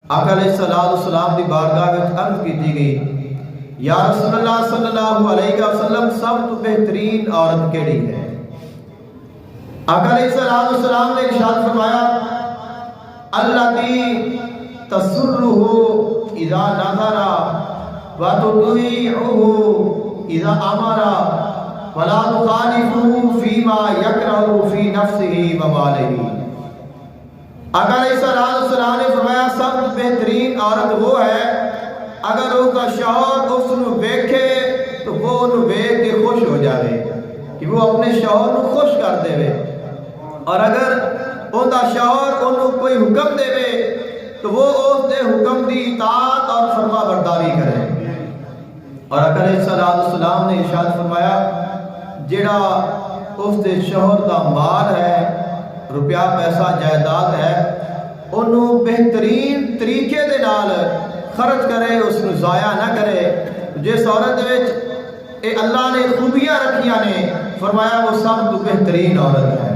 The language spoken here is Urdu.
آقا علیہ السلام دی بارگاہ وچ عرض کیتی گئی یا رسول اللہ صلی اللہ علیہ وسلم سب تو بہترین عورت کیڑی ہے؟ آقا علیہ السلام نے ارشاد فرمایا اللاتی تسرہ اذا نظر وتطیعہ اذا امر ولا تخالفہ فیما یکرہ فی نفسہ ومالہ۔ آقا علیہ السلام نے فرمایا سب بہترین عورت وہ ہے اگر اس کا شوہر اس کو ویکھے تو وہ انہوں ویکھ کے خوش ہو جائے کہ وہ اپنے شوہر کو خوش کر دے، اور اگر ان کا شوہر انہوں کوئی حکم دے تو وہ اس دے حکم دی اطاعت اور فرما برداری کرے۔ اور آقا علیہ السلام نے ارشاد فرمایا جڑا اس دے شوہر کا مال ہے، روپیہ پیسہ جائیداد ہے، انہوں بہترین طریقے دے نال خرچ کرے، اس کو ضائع نہ کرے۔ جس عورت وچ اے اللہ نے خوبیاں رکھیاں نے فرمایا وہ سب تو بہترین عورت ہے۔